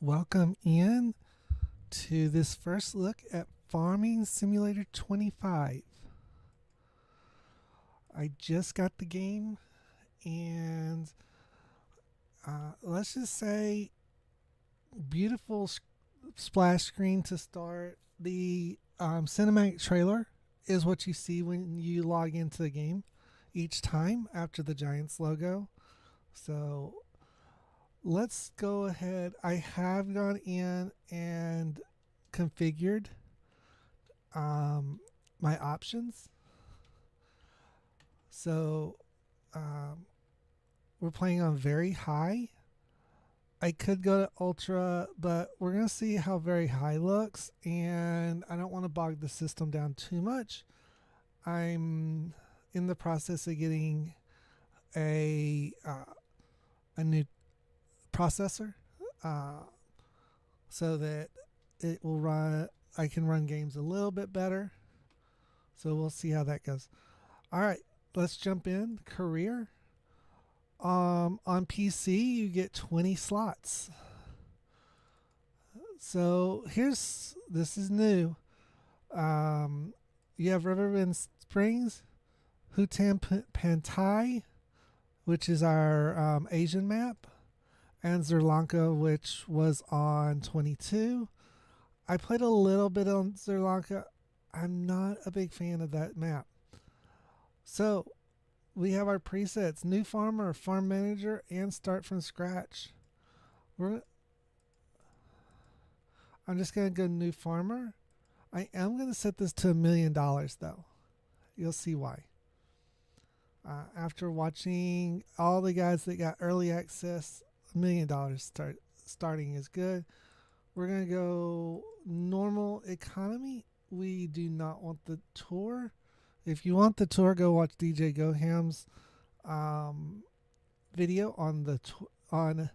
Welcome in to this first look at Farming Simulator 25. I just got the game, and let's just say beautiful splash screen to start. The cinematic trailer is what you see when you log into the game each time after the Giants logo. So let's go ahead. I have gone in and configured my options. So we're playing on very high. I could go to ultra, but we're going to see how very high looks, and I don't want to bog the system down too much. I'm in the process of getting a new processor so that it will run. I can run games a little bit better. So we'll see how that goes. All right, let's jump in. Career. On PC, you get 20 slots. So this is new. You have Riverbend Springs, Hutan Pantai, which is our Asian map, and Sri Lanka, which was on 22. I played a little bit on Sri Lanka. I'm not a big fan of that map. So we have our presets: new farmer, farm manager, and start from scratch. I'm just going to go new farmer. I am going to set this to $1 million though. You'll see why. After watching all the guys that got early access, $1 million starting is good. We're going to go normal economy. We do not want the tour. If you want the tour, go watch DJ Goham's video on on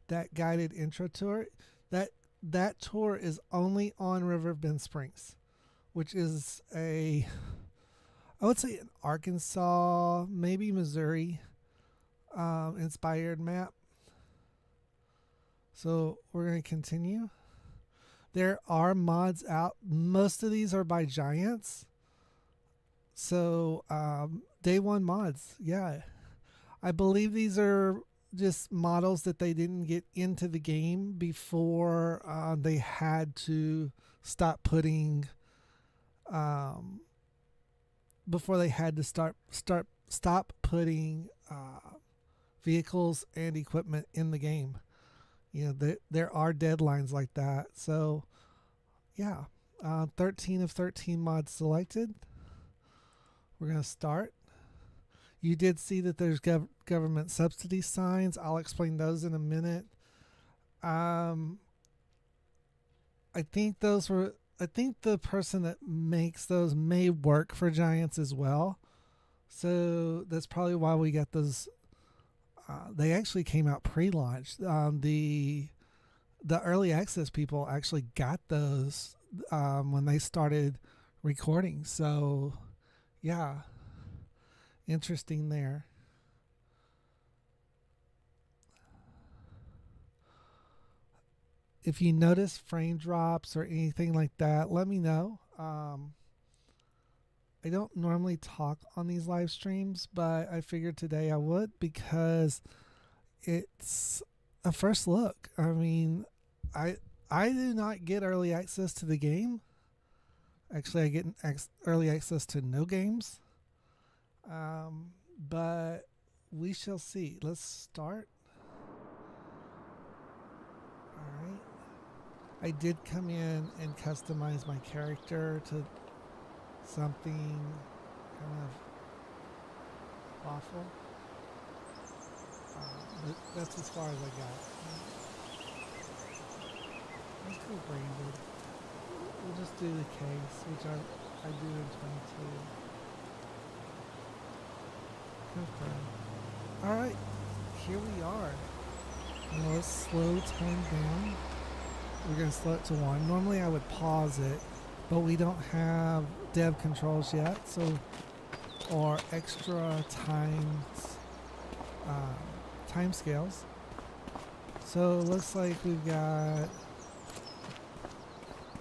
that guided intro tour. That tour is only on Riverbend Springs, which is I would say an Arkansas, maybe Missouri inspired map. So we're going to continue. There are mods out. Most of these are by Giants. So day one mods, yeah. I believe these are just models that they didn't get into the game before they had to stop putting before they had to stop putting vehicles and equipment in the game. You know, there are deadlines like that. So yeah, 13 of 13 mods selected. We're going to start. You did see that there's government subsidy signs. I'll explain those in a minute. I think the person that makes those may work for Giants as well. So that's probably why we got those. They actually came out pre-launch. The early access people actually got those when they started recording. So yeah, interesting there. If you notice frame drops or anything like that, let me know. I don't normally talk on these live streams, but I figured today I would because it's a first look. I mean, I do not get early access to the game. Actually, I get early access to no games. But we shall see. Let's start. All right. I did come in and customize my character to something kind of awful. But that's as far as I got. Let's go branded. We'll just do the case, which I do in 22. Confirm. Alright, here we are. Now let's slow time down. We're going to slow it to 1. Normally I would pause it, but we don't have dev controls yet, so or extra time scales. So it looks like we've got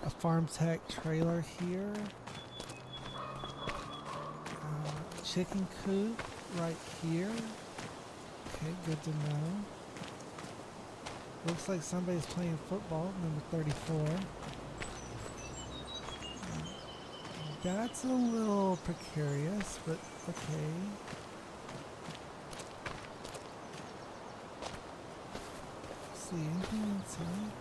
a Farm Tech trailer here. Chicken coop right here. Okay, good to know. Looks like somebody's playing football, number 34. That's a little precarious, but okay. Let's see, anything inside?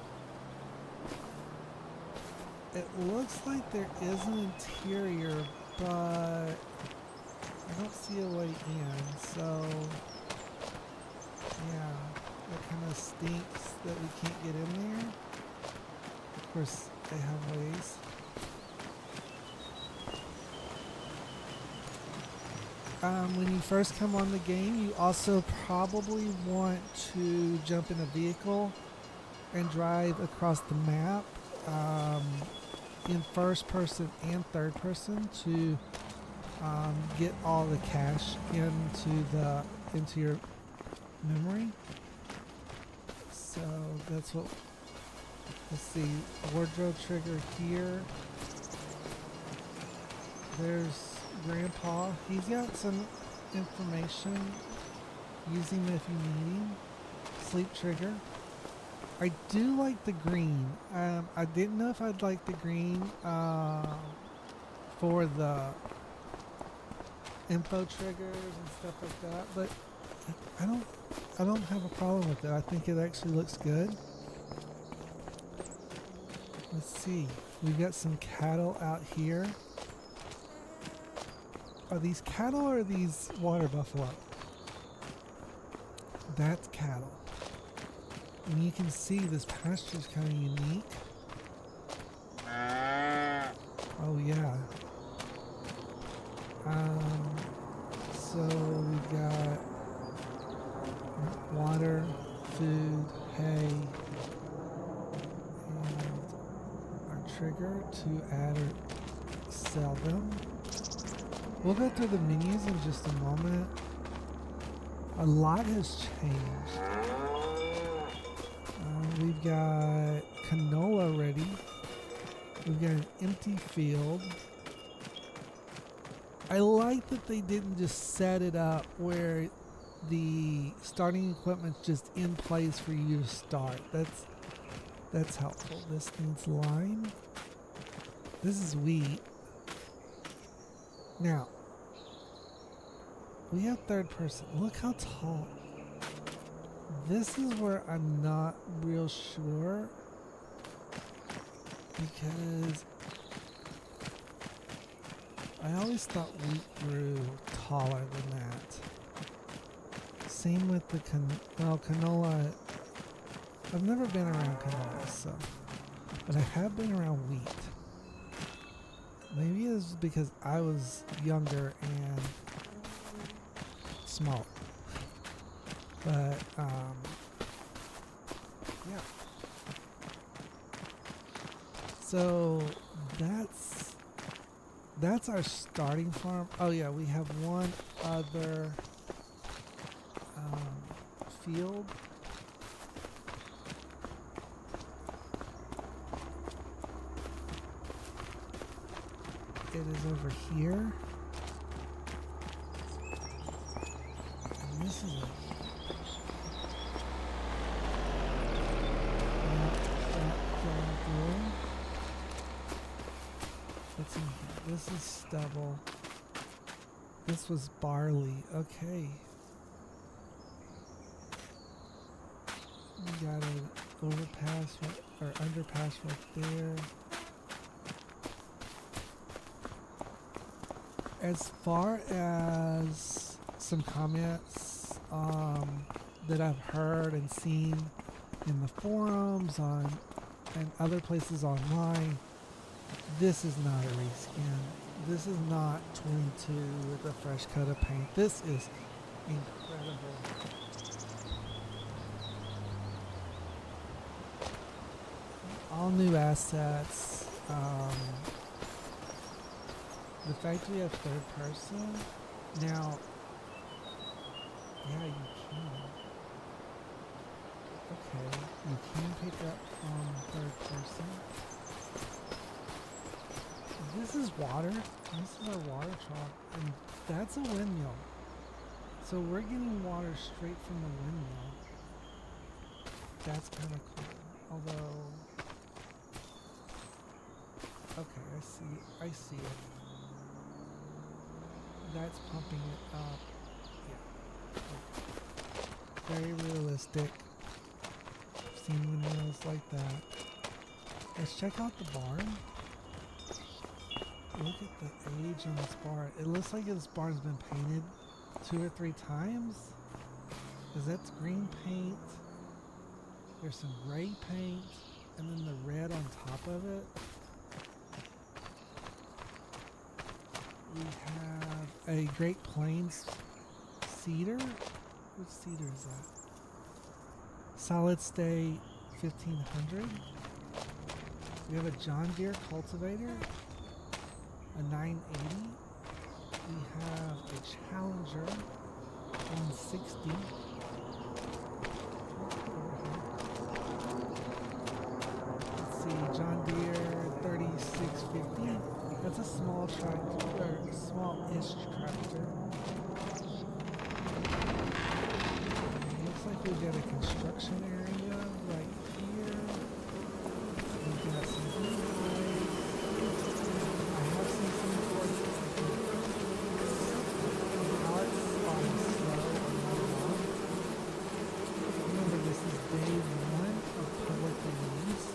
It looks like there is an interior, but I don't see a way in, so yeah, it kind of stinks that we can't get in there. Of course, they have ways. When you first come on the game, you also probably want to jump in a vehicle and drive across the map in first person and third person to get all the cash into your memory. So that's what. Let's see, wardrobe trigger here. There's Grandpa. He's got some information. Use him if you need him. Sleep trigger. I do like the green. I didn't know if I'd like the green for the info triggers and stuff like that, but I don't have a problem with it. I think it actually looks good. Let's see. We've got some cattle out here. Are these cattle or are these water buffalo? That's cattle. And you can see this pasture is kind of unique. Oh yeah. So we've got water, food, hay, and our trigger to add or sell them. We'll go through the menus in just a moment. A lot has changed. We've got canola ready. We've got an empty field. I like that they didn't just set it up where the starting equipment's just in place for you to start. That's helpful. This needs lime. This is wheat. Now, we have third person. Look how tall. This is where I'm not real sure, because I always thought wheat grew taller than that. Same with the canola. I've never been around canola, so, but I have been around wheat. Maybe it's because I was younger and smaller. But yeah. So that's our starting farm. Oh yeah, we have one other field. It is over here. And this is a what's in here? This is stubble. This was barley. Okay. We got an overpass or underpass right there. As far as some comments that I've heard and seen in the forums and other places online, this is not a reskin. This is not 22 with a fresh coat of paint. This is incredible. All new assets. The fact we have third person. Now, yeah, you can. Okay. pick up third person. This is water. This is our water trough, and that's a windmill. So we're getting water straight from the windmill. That's kind of cool. Although, okay, I see it. That's pumping it up. Yeah. Okay. Very realistic. I've seen windmills like that. Let's check out the barn. Look at the age on this barn. It looks like this barn's been painted 2 or 3 times. Because that's green paint. There's some gray paint. And then the red on top of it. We have a Great Plains cedar. Which cedar is that? Solid Stay 1500. We have a John Deere cultivator. A 980. We have a Challenger 160. Let's see, John Deere 3650. That's a small tractor, or small-ish tractor. Looks like we've got a construction area right here. We've got some greenways. I have seen some places pallets on slow and not long. Remember, this is day 1 of public release.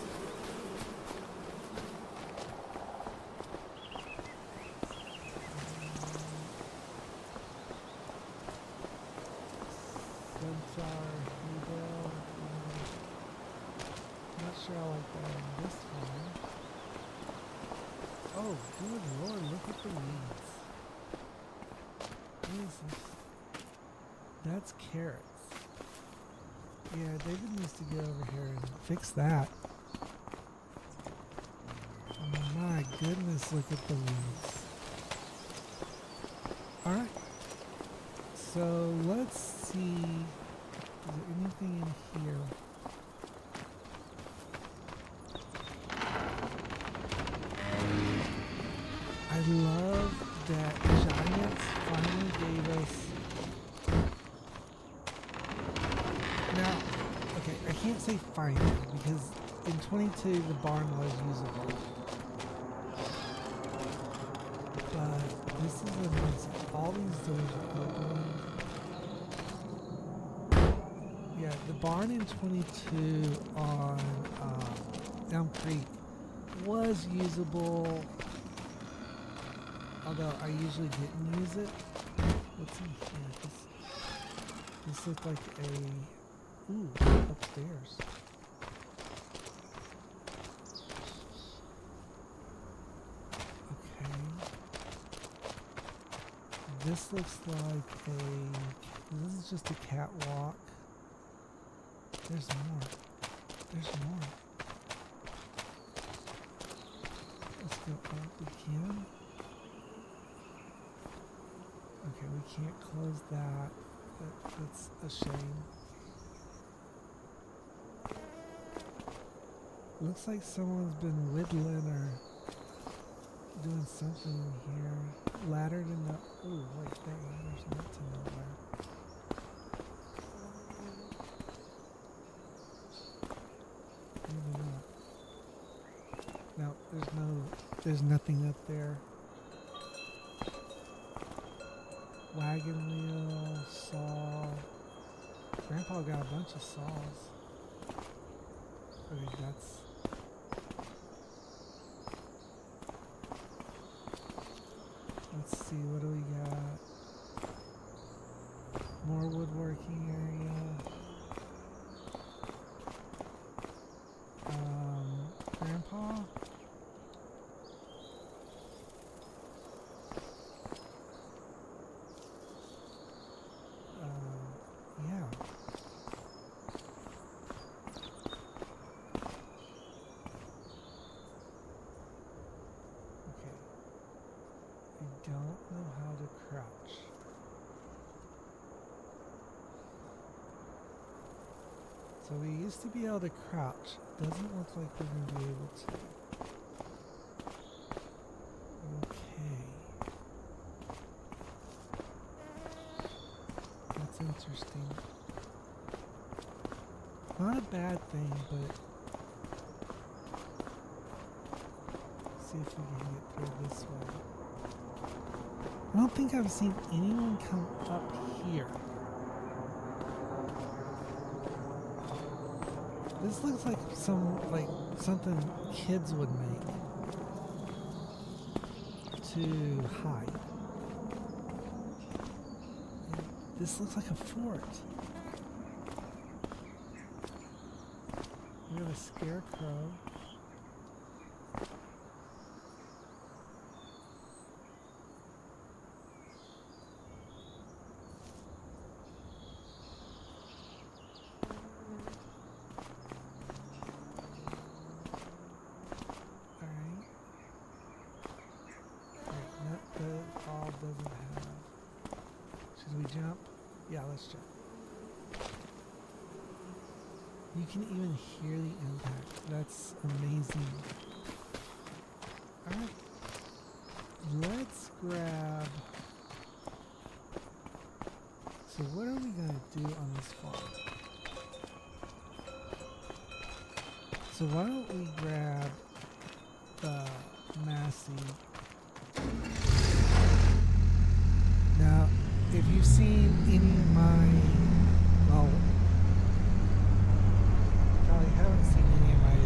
Not sure I like that on this one. Oh, good lord, look at the weeds. What is this? That's carrots. Yeah, David needs to get over here and fix that. My goodness, look at the weeds. Alright. So let's see. Is there anything in here? I love that Giants finally gave us. Now, okay, I can't say finally because in 22 the barn was usable. But this is amazing. All these doors are open. Yeah, the barn in 22 on Elm Creek was usable, although I usually didn't use it. What's in here? This looked like a upstairs. Okay. This looks like this is just a catwalk. There's more. There's more. Let's go up again. Okay, we can't close that. That's a shame. Looks like someone's been whittling or doing something in here. Laddered in the... Ooh, wait, that ladder's not to nowhere. Maybe not. No, there's nothing up there. Wagon wheel, saw. Grandpa got a bunch of saws. Okay, that's... Let's see, what do we got? More woodworking area. Grandpa? Yeah. Okay. I don't know how to crouch. So we used to be able to crouch. Doesn't look like we're going to be able to. Okay. That's interesting. Not a bad thing, but see if we can get through this way. I don't think I've seen anyone come up here. This looks like something kids would make to hide. This looks like a fort. We have a scarecrow. Doesn't have. Should we jump? Yeah, let's jump. You can even hear the impact. That's amazing. Alright. Let's grab. So what are we going to do on this farm? So why don't we grab the Massey. Now, if you've seen any of my, well, probably haven't seen any of my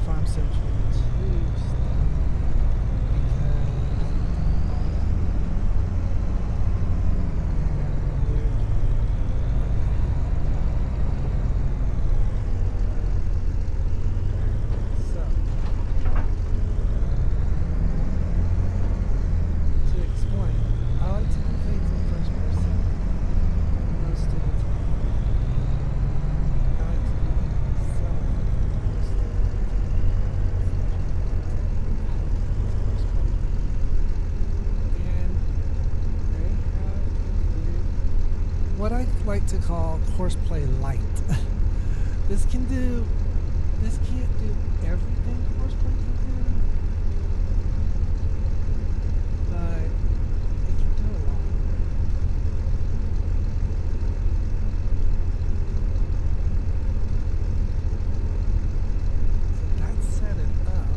Farm Central 2 stuff what I like to call Horseplay Light. This can't do everything Horseplay can do, but it can do a lot. So that's set it up.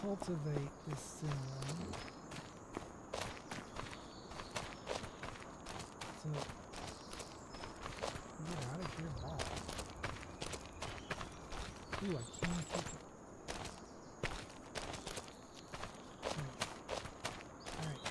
Cultivate this cinnamon. So get out of here, ball. Ooh, I can't take it. Alright.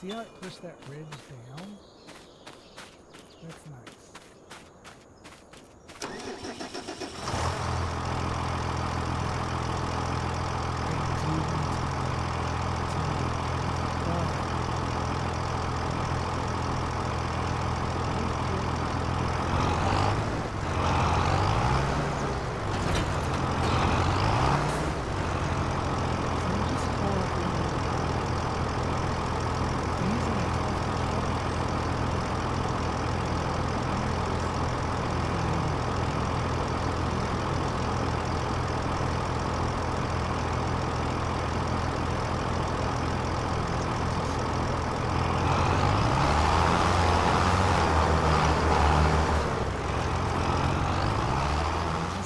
See how it pushed that ridge down? That's nice.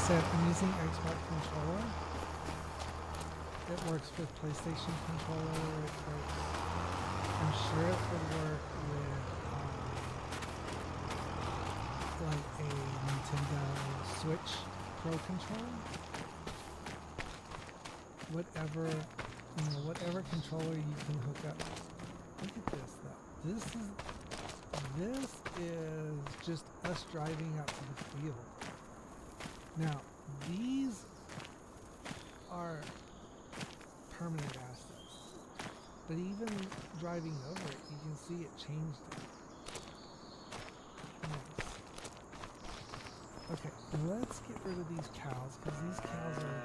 I'm using Xbox controller. It works with PlayStation controller. It works. I'm sure it would work with like a Nintendo Switch Pro controller. Whatever controller you can hook up. Look at this though. This is just us driving out to the field. Now, these are permanent assets, but even driving over it, you can see it changed it. Nice. Okay, let's get rid of these cows, because these cows are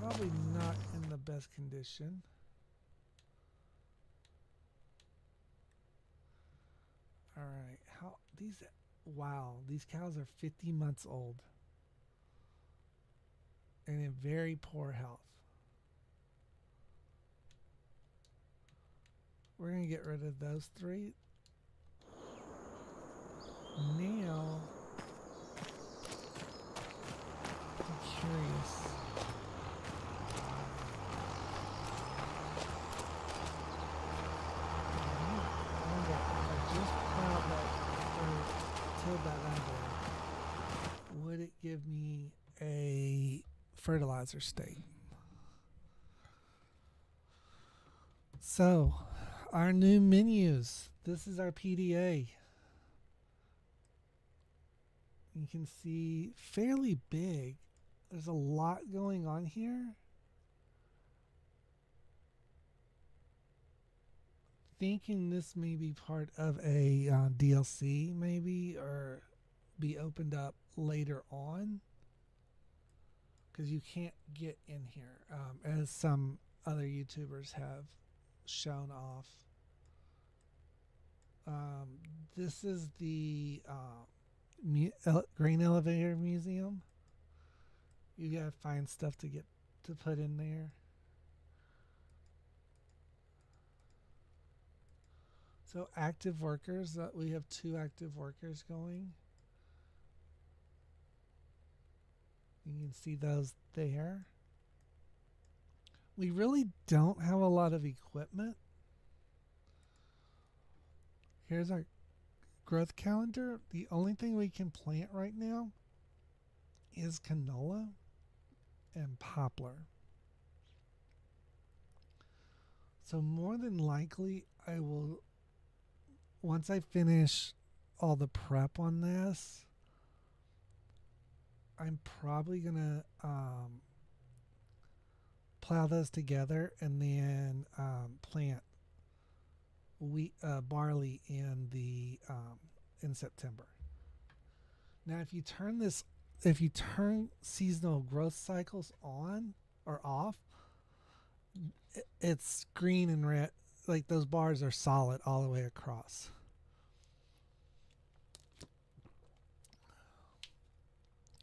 probably not in the best condition. Alright, wow, these cows are 50 months old and in very poor health. We're going to get rid of those three. Now, I'm curious. Would it give me a fertilizer state? So, our new menus. This is our PDA. You can see fairly big. There's a lot going on here. Thinking this may be part of a DLC, maybe, or be opened up later on, because you can't get in here, as some other YouTubers have shown off. This is the Grain Elevator Museum. You gotta find stuff to put in there. So active workers, we have 2 active workers going. You can see those there. We really don't have a lot of equipment. Here's our growth calendar. The only thing we can plant right now is canola and poplar. So more than likely, I will, once I finish all the prep on this, I'm probably gonna plow those together and then plant wheat, barley in September. Now, if you turn seasonal growth cycles on or off, it's green and red. Like those bars are solid all the way across.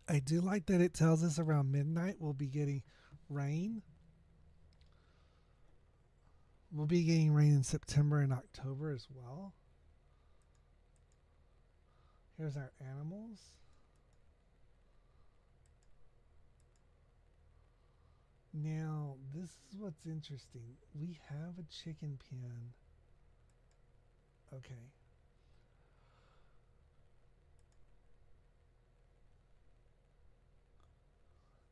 I do like that it tells us around midnight we'll be getting rain. We'll be getting rain in September and October as well. Here's our animals. Now, this is what's interesting. We have a chicken pen. Okay.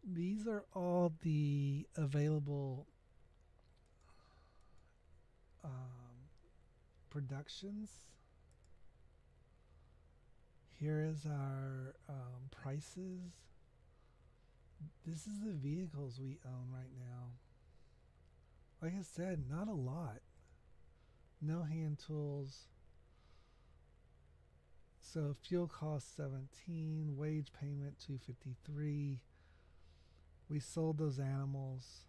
These are all the available productions. Here is our prices. This is the vehicles we own right now. Like I said, not a lot. No hand tools. So fuel cost 17, wage payment 253. We sold those animals.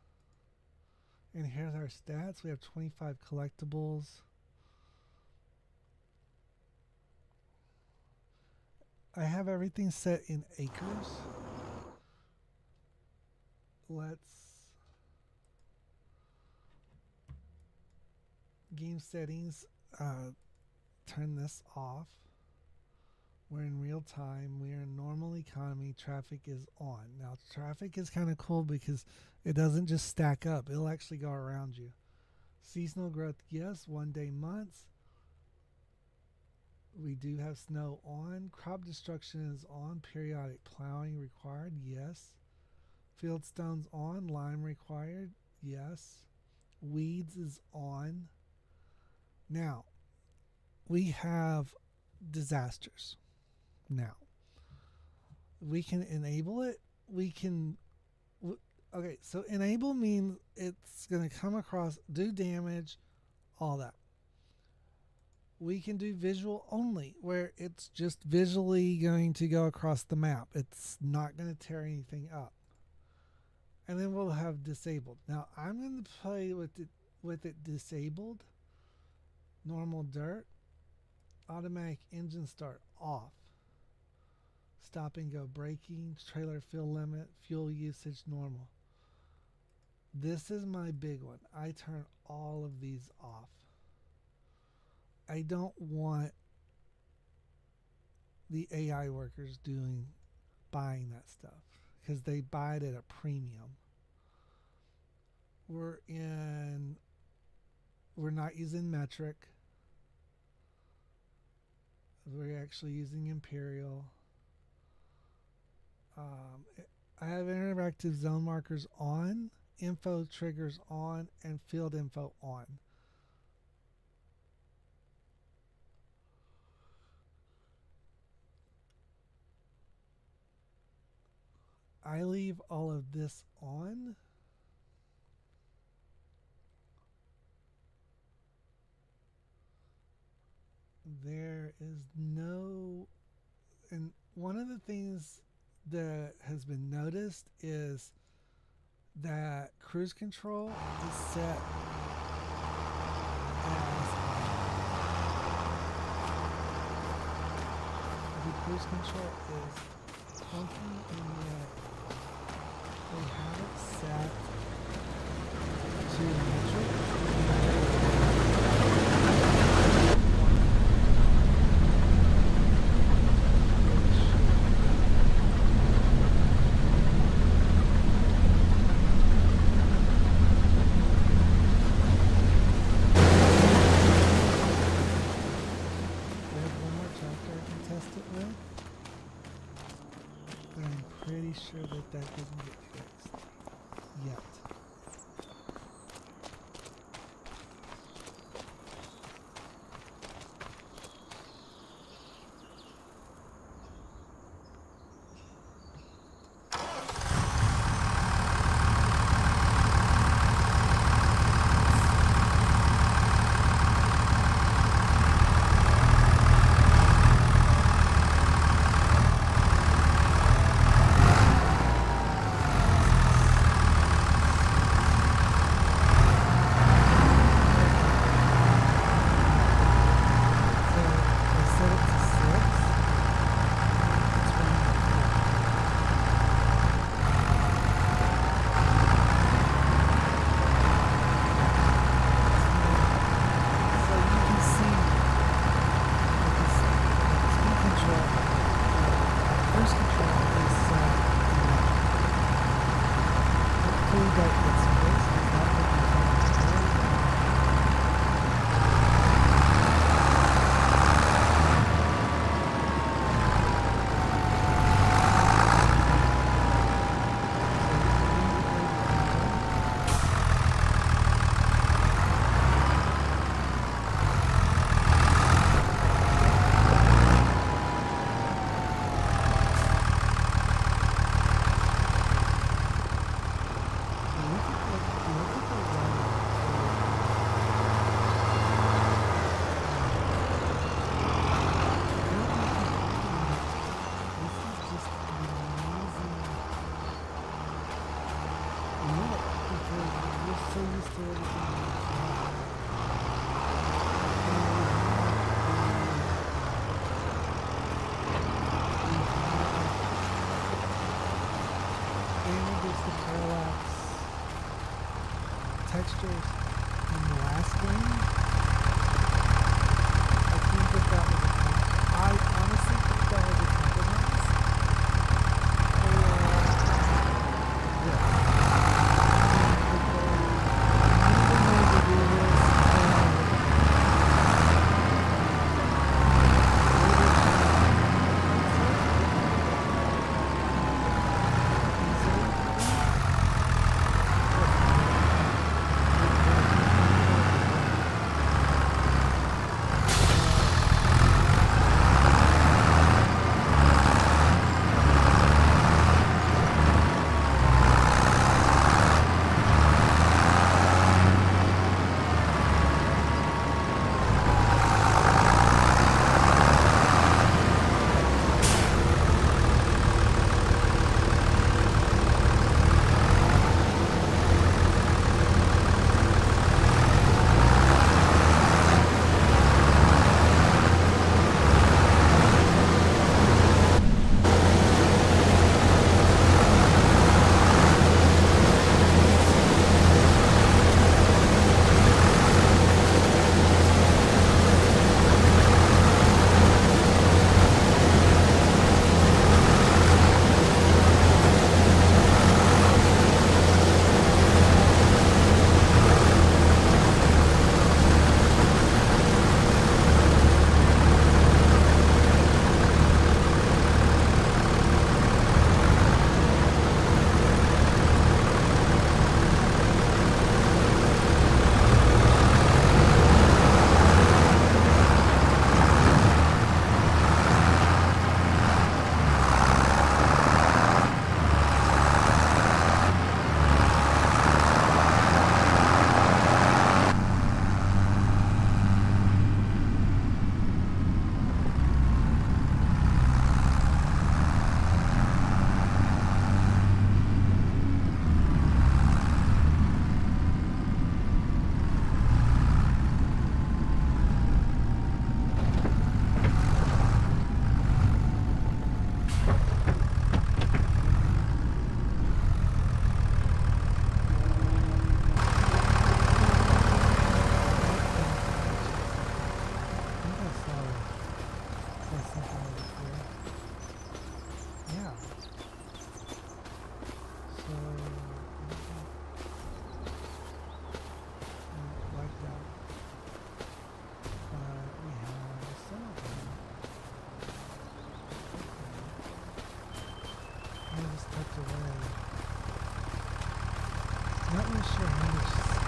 And here's our stats. We have 25 collectibles. I have everything set in acres. Let's game settings, turn this off. We're in real time. We're in normal economy. Traffic is on. Now, traffic is kind of cool because it doesn't just stack up. It'll actually go around you. Seasonal growth, yes. 1 day months. We do have snow on. Crop destruction is on. Periodic plowing required, yes. Fieldstones on. Lime required, yes. Weeds is on. Now, we have disasters. Now, we can enable it. We can, okay, so enable means it's going to come across, do damage, all that. We can do visual only, where it's just visually going to go across the map. It's not going to tear anything up. And then we'll have disabled. Now, I'm going to play with it disabled. Normal dirt. Automatic engine start off. Stop and go braking. Trailer fill limit. Fuel usage normal. This is my big one. I turn all of these off. I don't want the AI workers buying that stuff because they buy it at a premium. We're not using metric. We're actually using Imperial. I have interactive zone markers on, info triggers on, and field info on. I leave all of this on. There is no, and one of the things that has been noticed is that cruise control is set as the cruise control is funky, and yet they have it set to metric. Sure that doesn't get fixed yet. use the parallax textures in the last game. I think that was I honestly think that was a compromise. Yeah. Not really sure how much sound.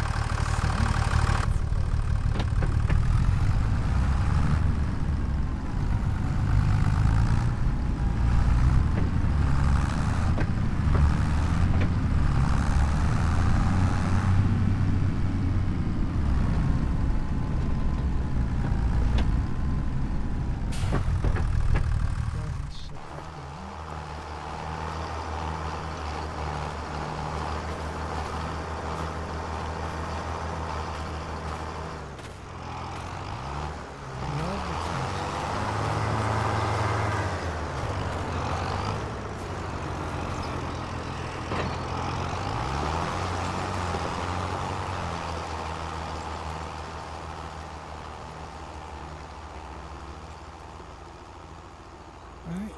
Alright.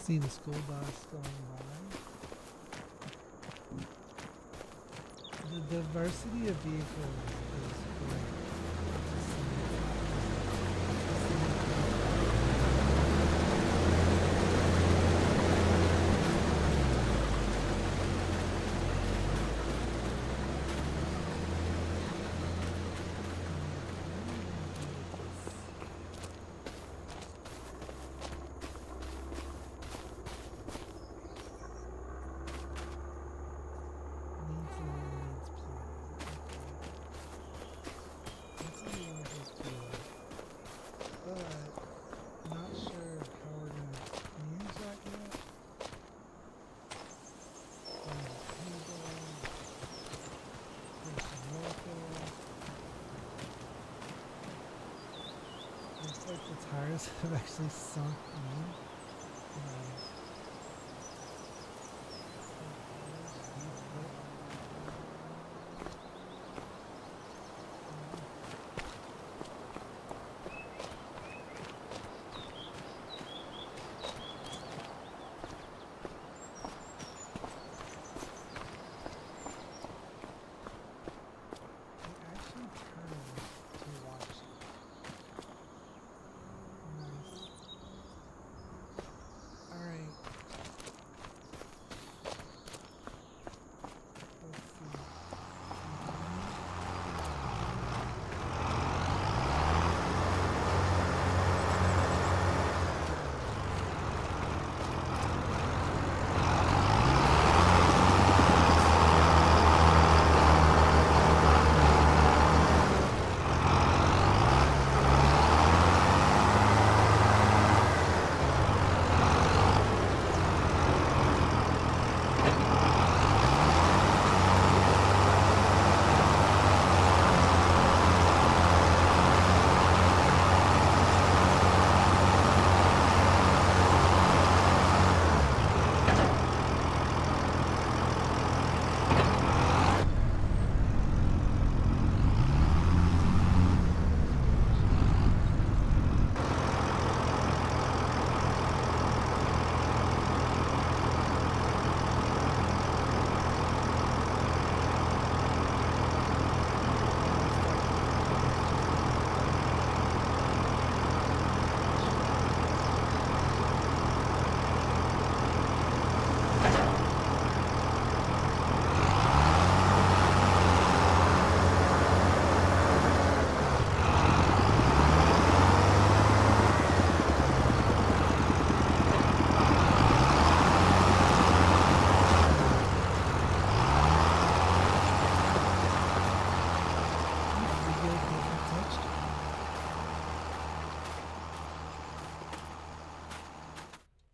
See the school bus going by. The diversity of vehicles is great. Needs plan. fields have actually sunk in.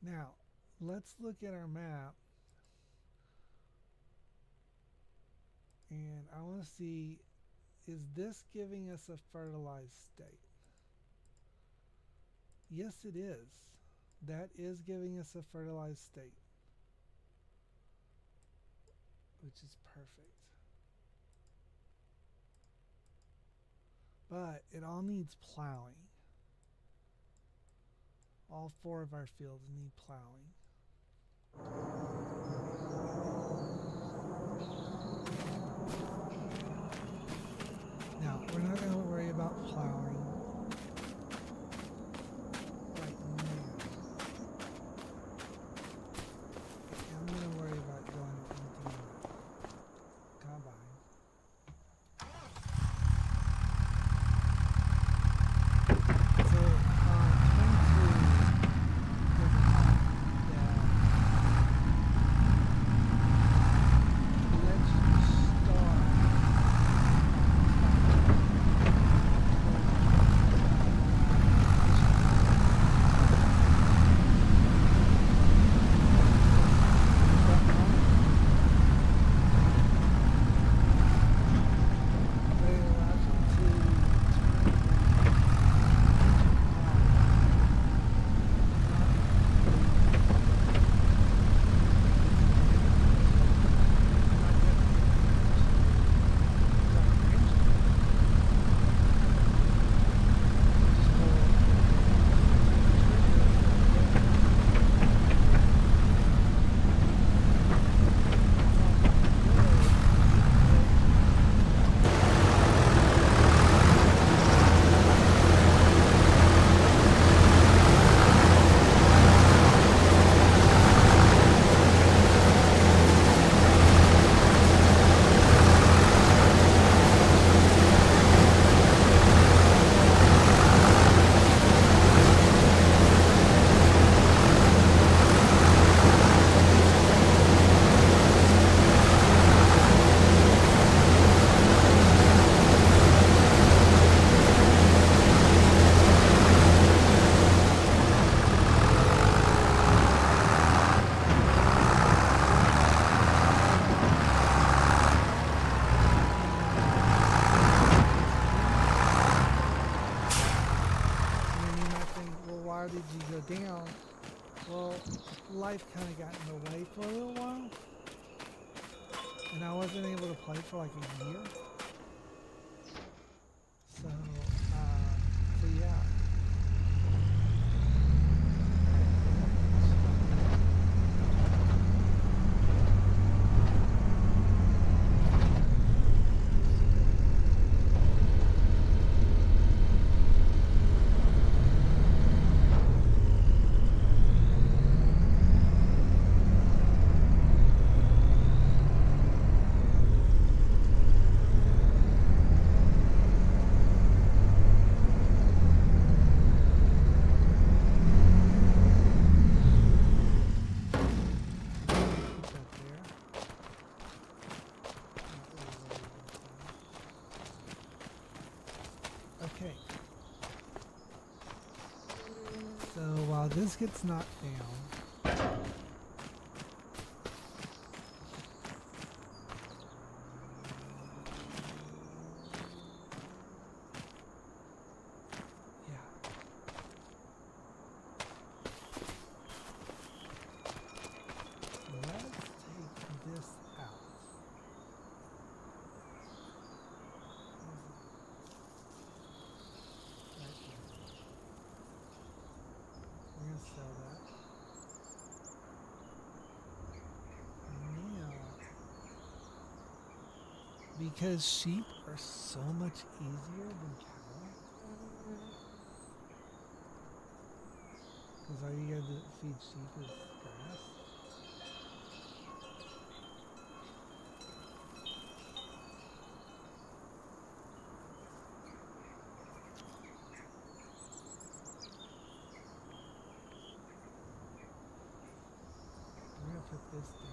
Now, let's look at our map. And I want to see, is this giving us a fertilized state? Yes, it is. That is giving us a fertilized state, which is perfect. But it all needs plowing. All 4 of our fields need plowing. Now, we're not going to worry about plowing right now. I'm going to worry about going into the combine. So, 22 doesn't have that down, well, life kind of got in the way for a little while, and I wasn't able to play for like a year. So yeah. Okay. So while this gets knocked down, yeah. Let's take this out. Right there. We're gonna sell that. Now, because sheep are so much easier than cattle, because all you gotta feed sheep is grass. We're gonna put this down.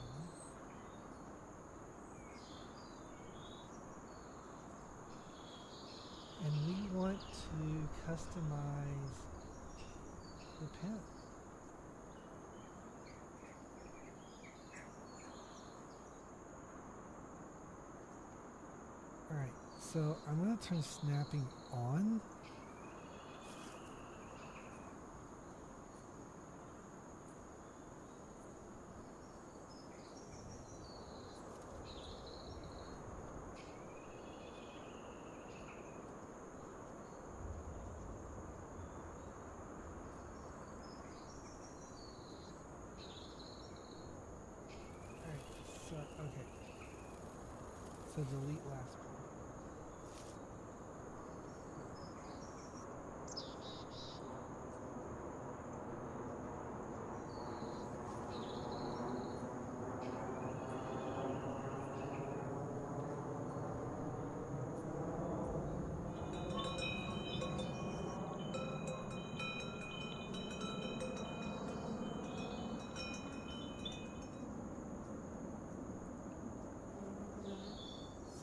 And we want to customize the pen. Alright, so I'm going to turn snapping on. So, okay. So delete last part.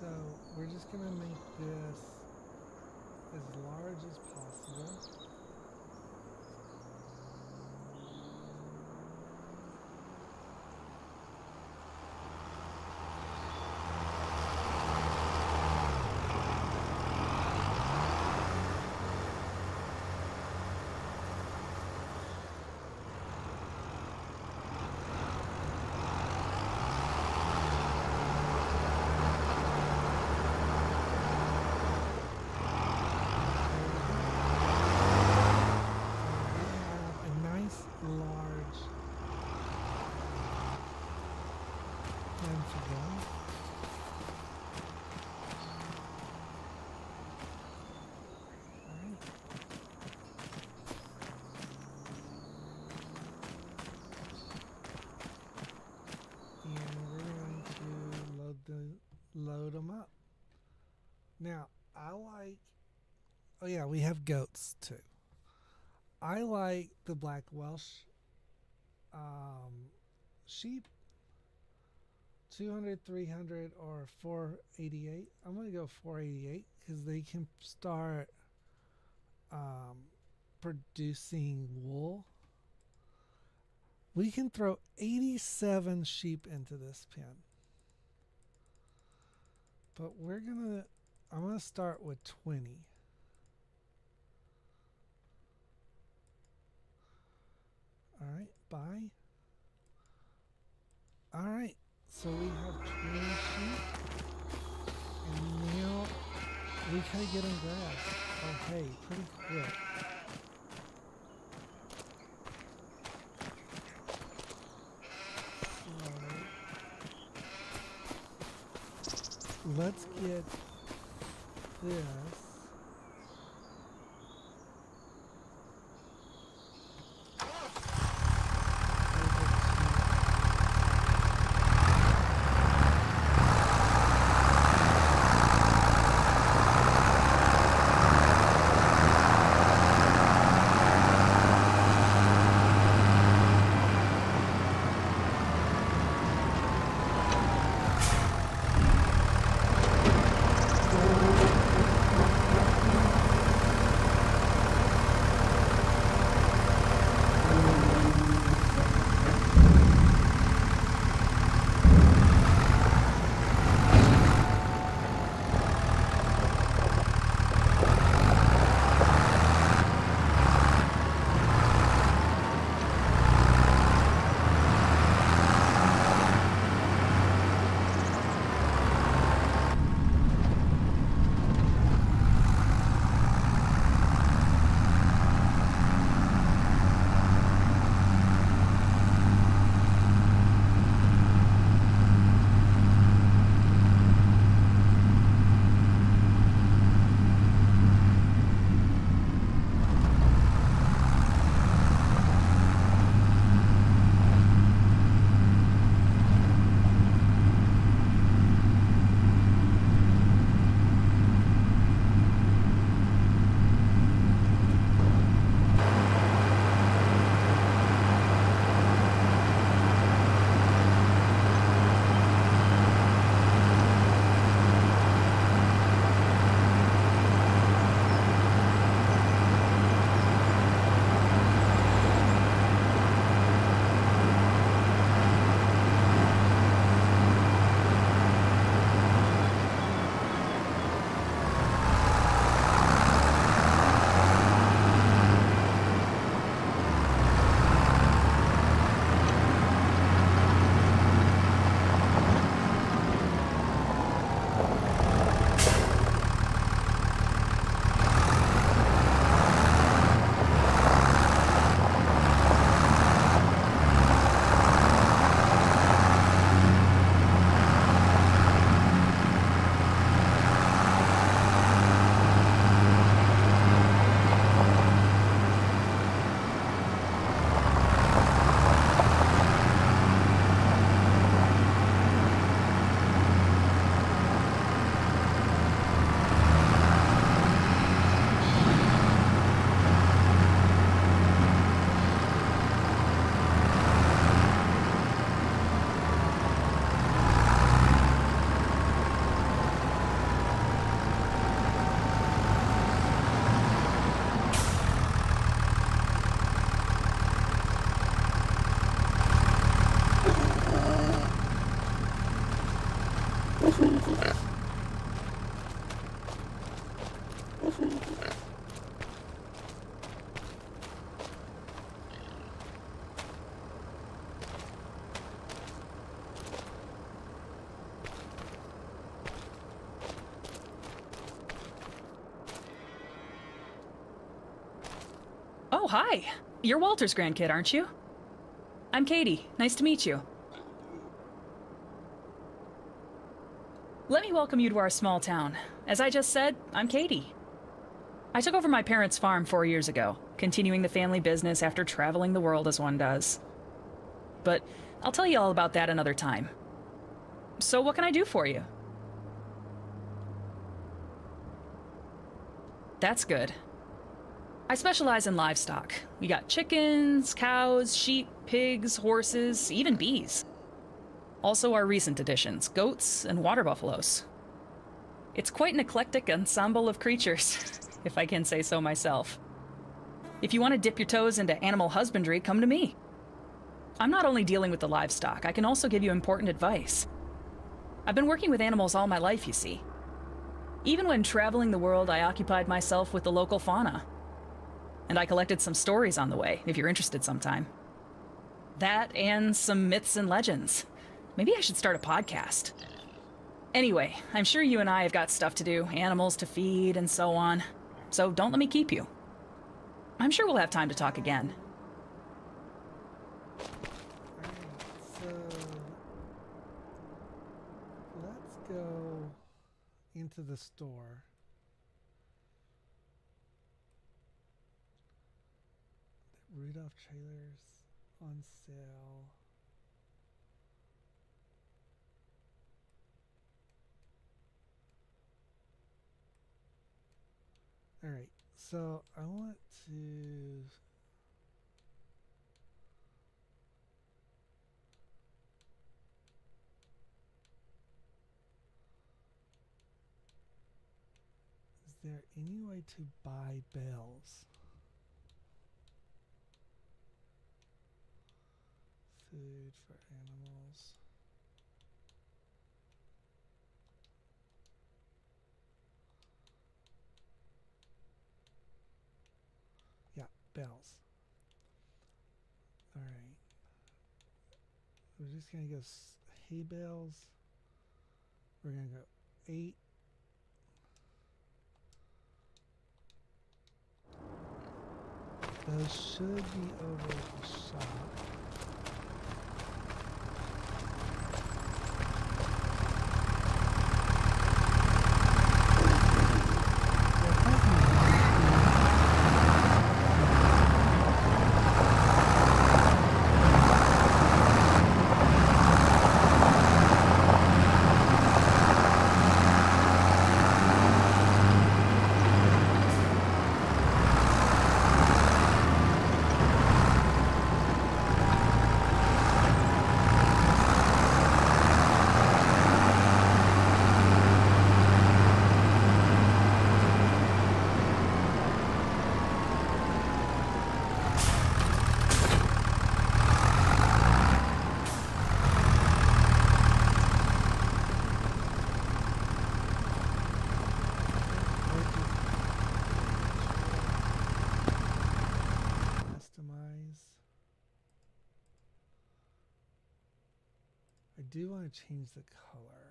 So we're just going to make this as large as possible. Load them up. Now, I like, oh yeah, we have goats too. I like the black Welsh sheep, 200, 300, or 488. I'm going to go 488 because they can start producing wool. We can throw 87 sheep into this pen. But I'm gonna start with 20. Alright, bye. Alright, so we have 20 sheep. And now we can get them grass. Oh hey, pretty quick. So let's get this. Oh, hi. You're Walter's grandkid, aren't you? I'm Katie. Nice to meet you. Let me welcome you to our small town. As I just said, I'm Katie. I took over my parents' farm 4 years ago, continuing the family business after traveling the world as one does. But I'll tell you all about that another time. So what can I do for you? That's good. I specialize in livestock. We got chickens, cows, sheep, pigs, horses, even bees. Also our recent additions, goats and water buffaloes. It's quite an eclectic ensemble of creatures, if I can say so myself. If you want to dip your toes into animal husbandry, come to me. I'm not only dealing with the livestock, I can also give you important advice. I've been working with animals all my life, you see. Even when traveling the world, I occupied myself with the local fauna. And I collected some stories on the way, if you're interested sometime. That and some myths and legends. Maybe I should start a podcast. Anyway, I'm sure you and I have got stuff to do, animals to feed, and so on. So don't let me keep you. I'm sure we'll have time to talk again. So let's go into the store. Rudolph trailers on sale. All right, so I want to is there any way to buy bells? Food for animals. Yeah, bells. All right. We're just going to go hay bales. We're going to go 8. Those should be over at the shop. I do want to change the color.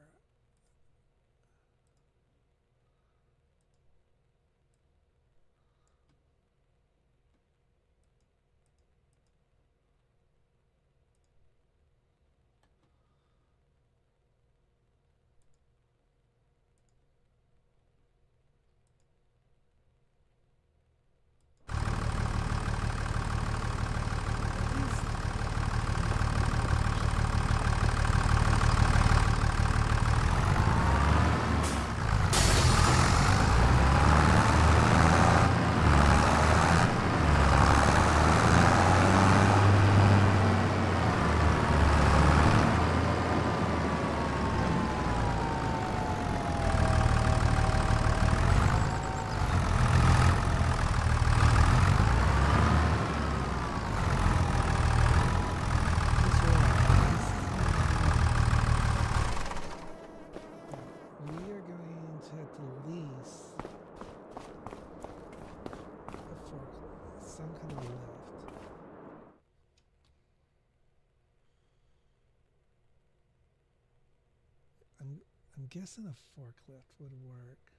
I'm guessing a forklift would work.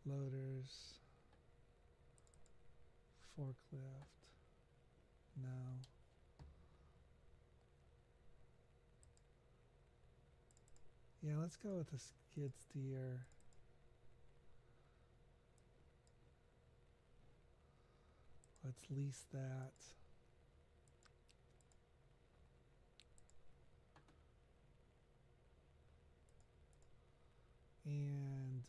Loaders. Forklift. No. Yeah, let's go with the skid steer. Let's lease that. And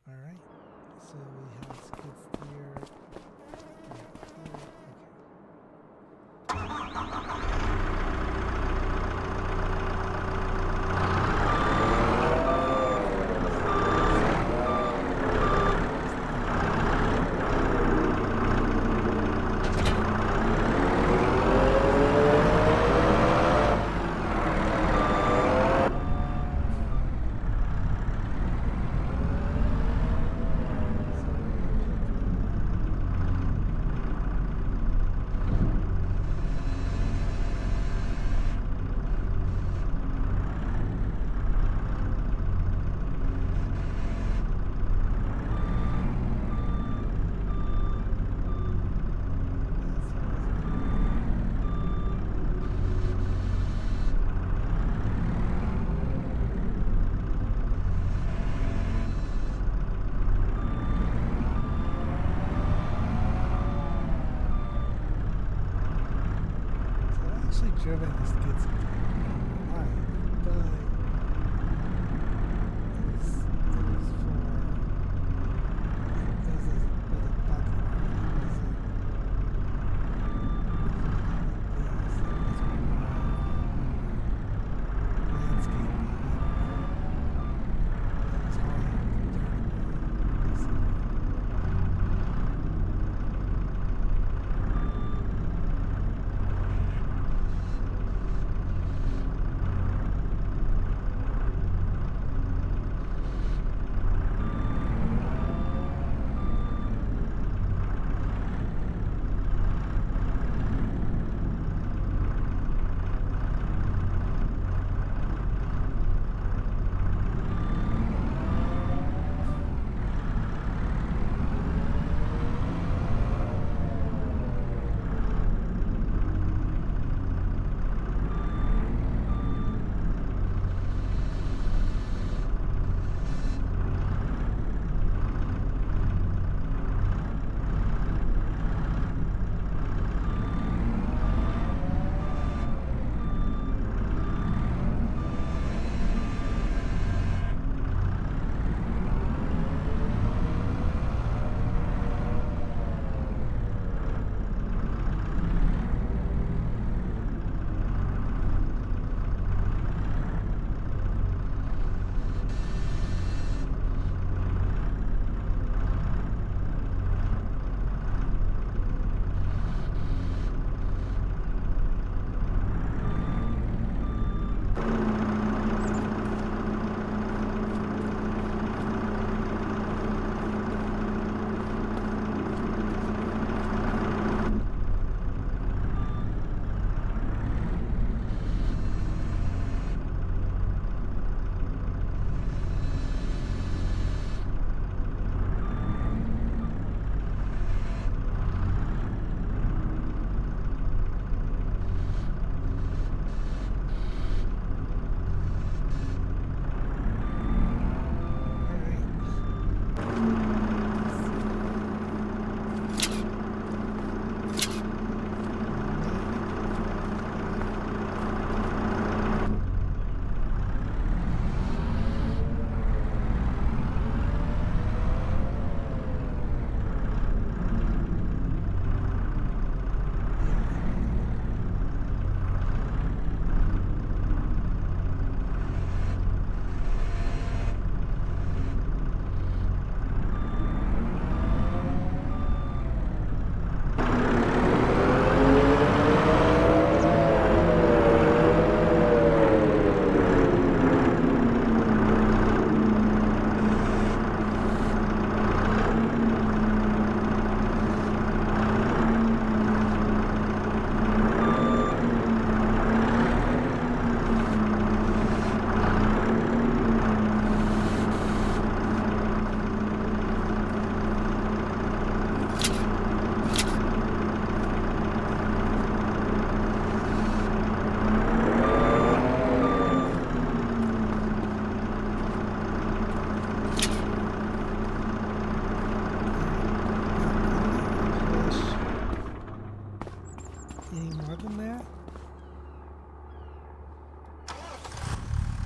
all right, so we have skid steer. driven a skid steer in my life, but it was with a bucket on it.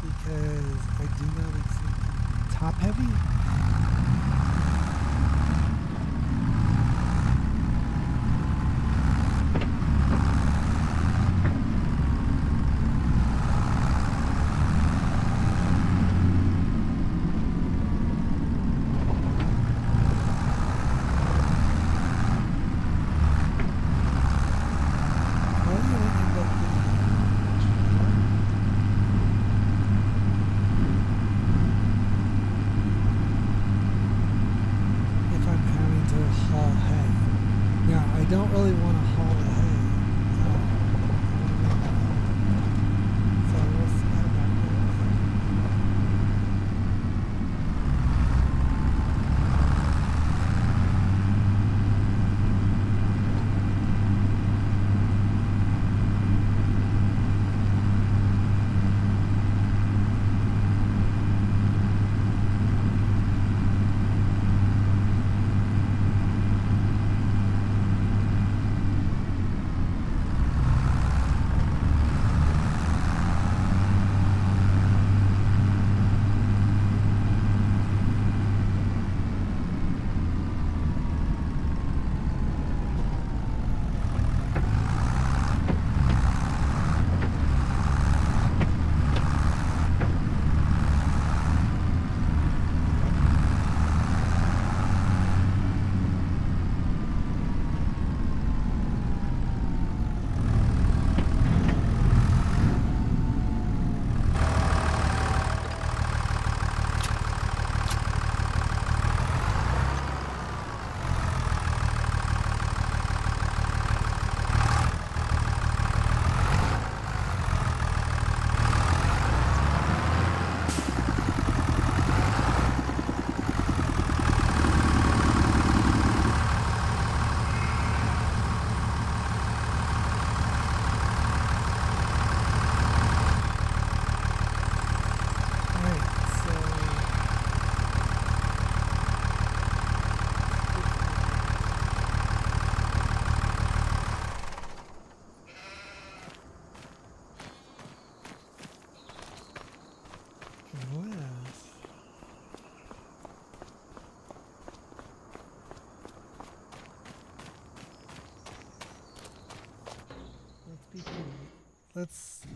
because I do know it's top heavy. I don't really want to haul the hay. So we'll see how that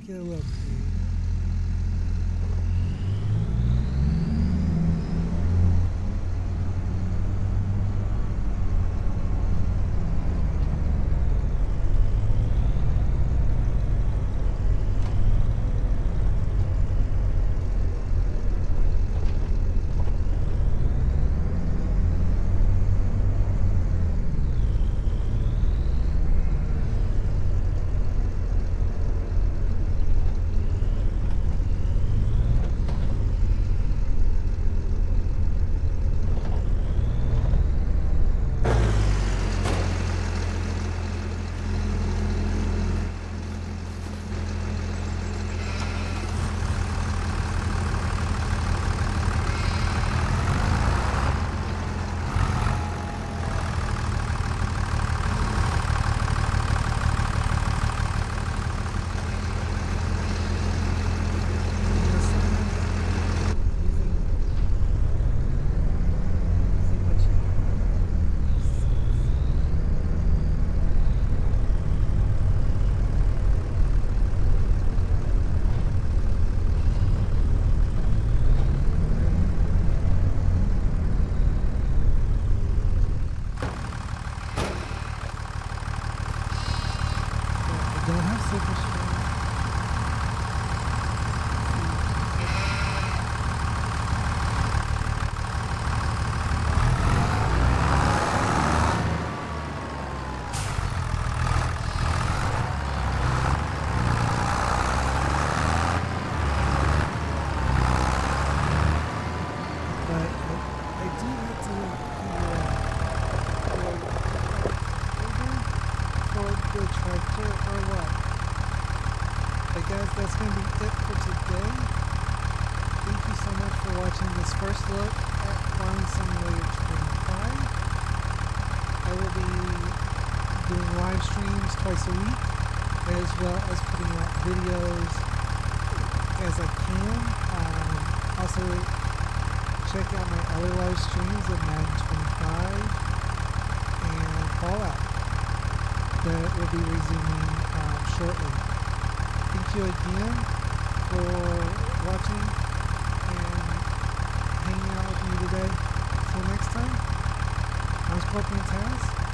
get a little creative. Don't have super strength. But I do have to for the tractor or what? I guess that's going to be it for today. Thank you so much for watching this first look at Farming Simulator 25. I will be doing live streams twice a week, as well as putting out videos as I can. Also, check out my other live streams of Madden 25 and Fallout that will be resuming shortly. Thank you again for watching and hanging out with me today. Until next time, I'm Scorpion Taz.